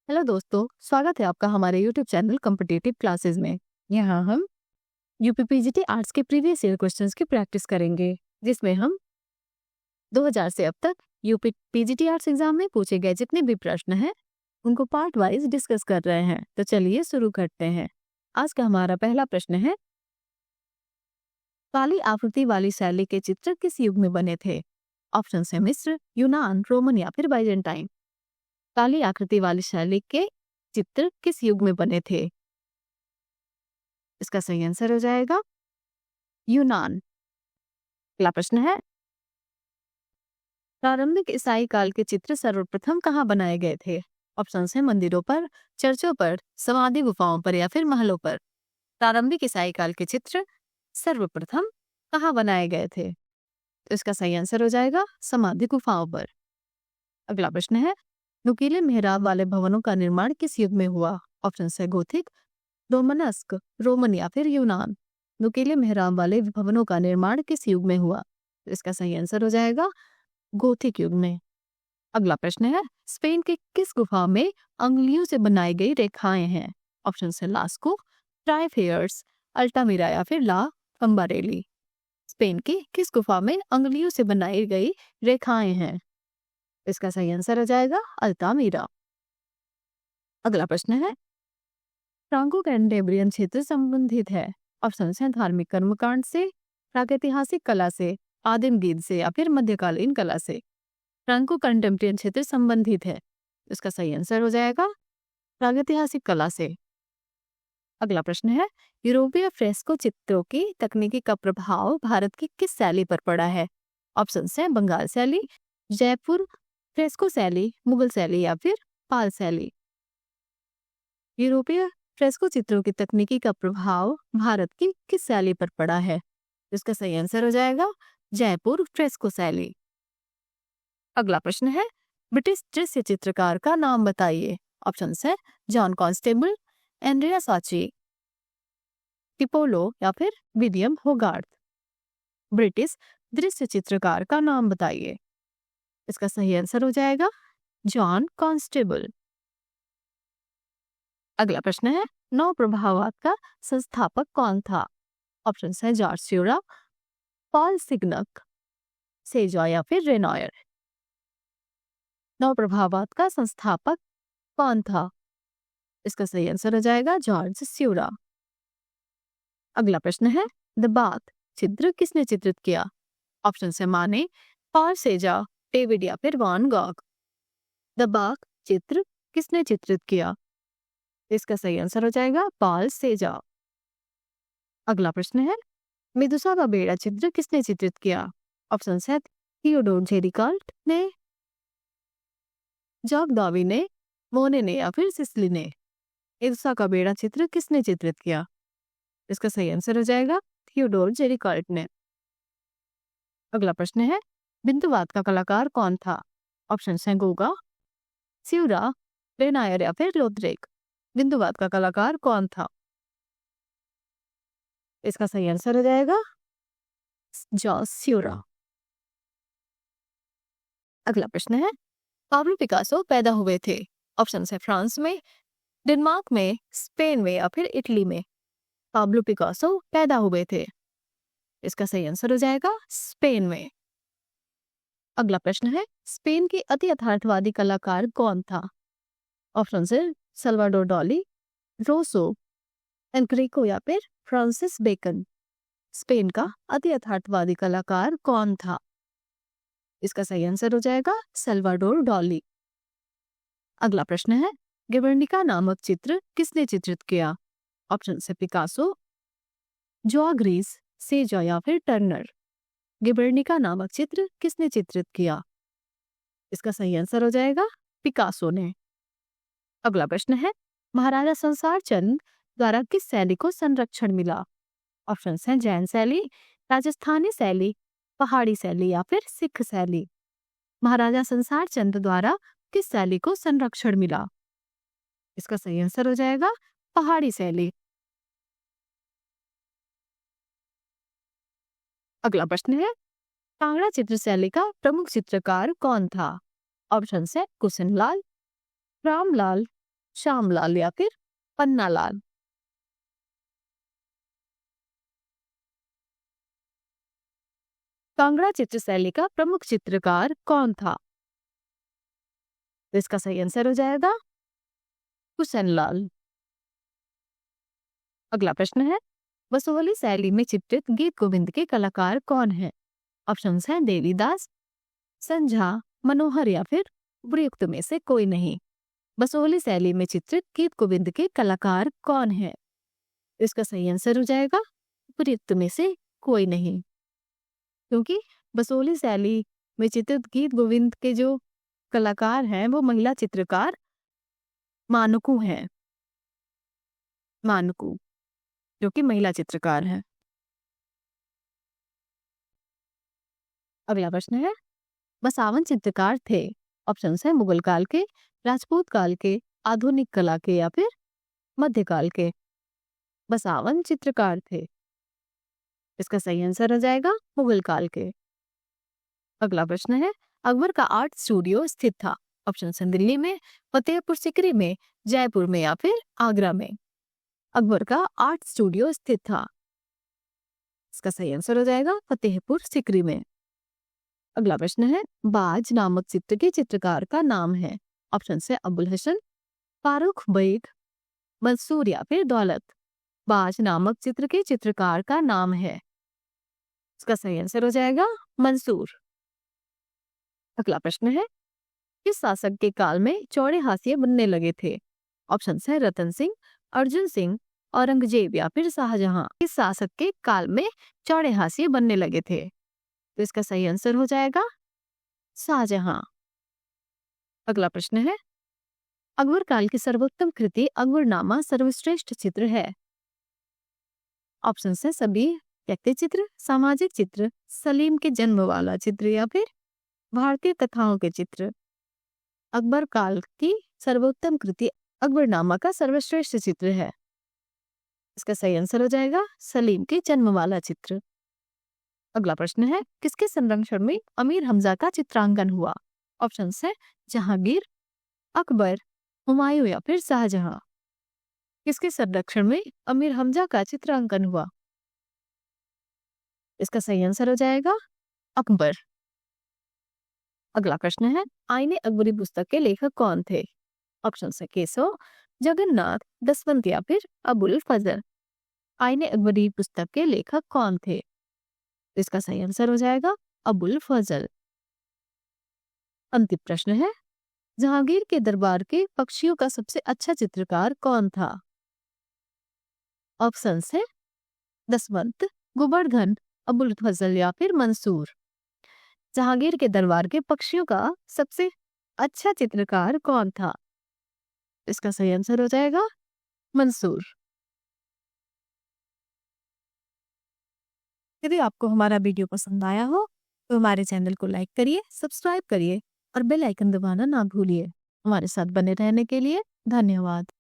Hello दोस्तों, स्वागत है आपका हमारे यूट्यूब चैनल कॉम्पिटिटिव क्लासेस में। यहाँ हम यूपीपीजीटी आर्ट्स के प्रीवियस ईयर क्वेश्चंस की प्रैक्टिस करेंगे, जिसमें हम 2000 से अब तक यूपीपीजीटी आर्ट्स एग्जाम में पूछे गए जितने भी प्रश्न हैं उनको पार्ट वाइज डिस्कस कर रहे हैं। तो चलिए शुरू करते हैं। आज का हमारा पहला प्रश्न है, काली आकृति वाली शैली के चित्र किस युग में बने थे? ऑप्शन है मिस्र, यूनान, रोमन या फिर बाइजेंटाइन। काली आकृति वाली शैली के चित्र किस युग में बने थे? इसका सही आंसर हो जाएगा यूनान। अगला प्रश्न है, प्रारंभिक ईसाई काल के चित्र सर्वप्रथम कहाँ बनाए गए थे? ऑप्शन है मंदिरों पर, चर्चों पर, समाधि गुफाओं पर या फिर महलों पर। प्रारंभिक ईसाई काल के चित्र सर्वप्रथम कहाँ बनाए गए थे? तो इसका सही आंसर हो जाएगा समाधि गुफाओं पर। अगला प्रश्न है, नुकीले मेहराब वाले भवनों का निर्माण किस युग में हुआ? ऑप्शन है गोथिक, रोमनस्क, रोमन या फिर यूनान। नुकीले मेहराब वाले भवनों का निर्माण किस युग में हुआ? तो इसका सही आंसर हो जाएगा गोथिक युग में। अगला प्रश्न है, स्पेन के किस गुफा में अंगुलियों से बनाई गई रेखाएं हैं? ऑप्शन है लास्को, ट्राइफेयर्स, अल्टामिरा या फिर ला कंबारेली। स्पेन की किस गुफा में अंगुलियों से बनाई गई रेखाएं हैं? इसका सही आंसर हो जाएगा अल्टामिरा। अगला प्रश्न है, फ्रांको कैंटेब्रियन क्षेत्र संबंधित है? ऑप्शन है धार्मिक कर्मकांड से, प्रागैतिहासिक कला से, आदिम गीत से या फिर मध्यकालीन कला से। फ्रांको कैंटेब्रियन क्षेत्र संबंधित है, इसका सही आंसर हो जाएगा प्रागैतिहासिक कला से। अगला प्रश्न है, यूरोपीय फ्रेस्को चित्रों की तकनीकी का प्रभाव भारत की किस शैली पर पड़ा है? ऑप्शन है बंगाल शैली, जयपुर फ्रेस्को शैली, मुगल शैली या फिर पाल शैली। यूरोपीय फ्रेस्को चित्रों की तकनीकी का प्रभाव भारत की किस शैली पर पड़ा है? इसका सही आंसर हो जाएगा जयपुर फ्रेस्को शैली। अगला प्रश्न है, ब्रिटिश दृश्य चित्रकार का नाम बताइए। ऑप्शन है जॉन कॉन्स्टेबल, एंड्रिया साची, टिपोलो या फिर विलियम होगार्थ। ब्रिटिश दृश्य चित्रकार का नाम बताइए। इसका सही आंसर हो जाएगा जॉन कॉन्स्टेबल। अगला प्रश्न है, नव प्रभाववाद का संस्थापक कौन था? ऑप्शन है जॉर्ज स्यूरा, पॉल सिग्नक, सेजॉ या फिर रेनॉयर। नव प्रभाववाद का संस्थापक कौन था? इसका सही आंसर हो जाएगा जॉर्ज स्यूरा। अगला प्रश्न है, द बाथ चित्र किसने चित्रित किया? ऑप्शन है माने, पॉल सेजा, डेविड या फिर वैन गॉग। द बाथ चित्र किसने चित्रित किया? इसका सही आंसर हो जाएगा पॉल सेजा। अगला प्रश्न है, मेदुसा का बेड़ा चित्र किसने चित्रित किया? ऑप्शन है थियोडोर जेरिकाल्ट ने, जॉक दावी ने, मोने ने या फिर सिसली ने। मेदुसा का बेड़ा चित्र किसने चित्रित किया? इसका सही आंसर हो जाएगा थियोडोर जेरिकाल्ट ने। अगला प्रश्न है, बिंदुवाद का कलाकार कौन था? ऑप्शन है गोगा, स्यूरा, रेनायर या फिर लोथरेक। बिंदुवाद का कलाकार कौन था? इसका सही आंसर हो जाएगा जॉर्ज स्यूरा। अगला प्रश्न है, पाब्लो पिकासो पैदा हुए थे? ऑप्शन है फ्रांस में, डेनमार्क में, स्पेन में या फिर इटली में। पाब्लो पिकासो पैदा हुए थे, इसका सही आंसर हो जाएगा स्पेन में। अगला प्रश्न है, स्पेन के अति यथार्थवादी कलाकार कौन था? ऑप्शन है सल्वाडोर डाली, रोसो, एल ग्रेको या फिर फ्रांसिस बेकन। स्पेन का अति यथार्थवादी कलाकार कौन था? इसका सही आंसर हो जाएगा सल्वाडोर डाली। अगला प्रश्न है, गिबर्निका नामक चित्र किसने चित्रित किया? ऑप्शन है पिकासो, जोआ ग्रीस, सेजॉ या फिर टर्नर। गिबर्निका नामक चित्र किसने चित्रित किया? इसका सही आंसर हो जाएगा पिकासो ने। अगला प्रश्न है, महाराजा संसार चंद द्वारा किस शैली को संरक्षण मिला? ऑप्शन है जैन शैली, राजस्थानी शैली, पहाड़ी शैली या फिर सिख शैली। महाराजा संसार चंद द्वारा किस शैली को संरक्षण मिला? इसका सही आंसर हो जाएगा पहाड़ी शैली। अगला प्रश्न है, कांगड़ा चित्र शैली का प्रमुख चित्रकार कौन था? ऑप्शन है कुशनलाल, रामलाल, श्यामलाल या फिर पन्नालाल। कांगड़ा चित्र शैली का प्रमुख चित्रकार कौन था? तो इसका सही आंसर हो जाएगा हुसैनलाल। अगला प्रश्न है, बसोहली शैली में चित्रित गीत गोविंद के कलाकार कौन है? ऑप्शंस हैं देवीदास, संझा, मनोहर या फिर उपयुक्त में से कोई नहीं। बसोहली शैली में चित्रित गीत गोविंद के कलाकार कौन है? इसका सही आंसर हो जाएगा उपयुक्त में से कोई नहीं, क्योंकि बसोहली शैली में चित्रित गीत गोविंद के जो कलाकार हैं वो महिला चित्रकार मानकू हैं। मानकू जो कि महिला चित्रकार हैं। अगला प्रश्न है, बसावन चित्रकार थे। ऑप्शन है मुगल काल के, राजपूत काल के, आधुनिक कला के या फिर मध्यकाल के। बसावन चित्रकार थे, इसका सही आंसर हो जाएगा मुगल काल के। अगला प्रश्न है, अकबर का आर्ट स्टूडियो स्थित था। ऑप्शन है दिल्ली में, फतेहपुर सिकरी में, जयपुर में या फिर आगरा में। अकबर का आर्ट स्टूडियो स्थित था, इसका सही आंसर हो जाएगा फतेहपुर सिकरी में। अगला प्रश्न है, बाज नामक चित्र के चित्रकार का नाम है। ऑप्शन है अबुल हसन, फारूक बेग, मंसूर या फिर दौलत। बाज नामक चित्र के चित्रकार का नाम है, इसका सही आंसर हो जाएगा मंसूर। अगला प्रश्न है, किस शासक के काल में चौड़े हाशिए बनने लगे थे? ऑप्शन है रतन सिंह, अर्जुन सिंह, औरंगजेब या फिर शाहजहां। किस शासक के काल में चौड़े हाशिए बनने लगे थे? तो इसका सही आंसर हो जाएगा शाहजहां। अगला प्रश्न है, अकबर काल की सर्वोत्तम कृति अकबरनामा सर्वश्रेष्ठ चित्र है। ऑप्शन है सभी व्यक्ति चित्र, सामाजिक चित्र, सलीम के जन्म वाला चित्र या फिर भारतीय कथाओं के चित्र। अकबर काल की सर्वोत्तम कृति अकबरनामा का सर्वश्रेष्ठ चित्र है, इसका सही आंसर हो जाएगा सलीम के जन्म वाला चित्र। अगला प्रश्न है, किसके संरक्षण में अमीर हमजा का चित्रांकन हुआ? ऑप्शन है जहांगीर, अकबर, हुमायूं या फिर शाहजहां। किसके संरक्षण में अमीर हमजा का चित्रांकन हुआ? इसका सही आंसर हो जाएगा अकबर। अगला प्रश्न है, आईने अकबरी पुस्तक के लेखक कौन थे? ऑप्शन है केशव, जगन्नाथ, दसवंत या फिर अबुल फजल। आईने अकबरी पुस्तक के लेखक कौन थे? इसका सही आंसर हो जाएगा अबुल फजल। अंतिम प्रश्न है, जहांगीर के दरबार के पक्षियों का सबसे अच्छा चित्रकार कौन था? ऑप्शन है दसवंत, गोवर्धन, अबुल फजल या फिर मंसूर। जहांगीर के दरबार के पक्षियों का सबसे अच्छा चित्रकार कौन था? इसका सही आंसर हो जाएगा मंसूर। यदि आपको हमारा वीडियो पसंद आया हो तो हमारे चैनल को लाइक करिए, सब्सक्राइब करिए और बेल आइकन दबाना ना भूलिए। हमारे साथ बने रहने के लिए धन्यवाद।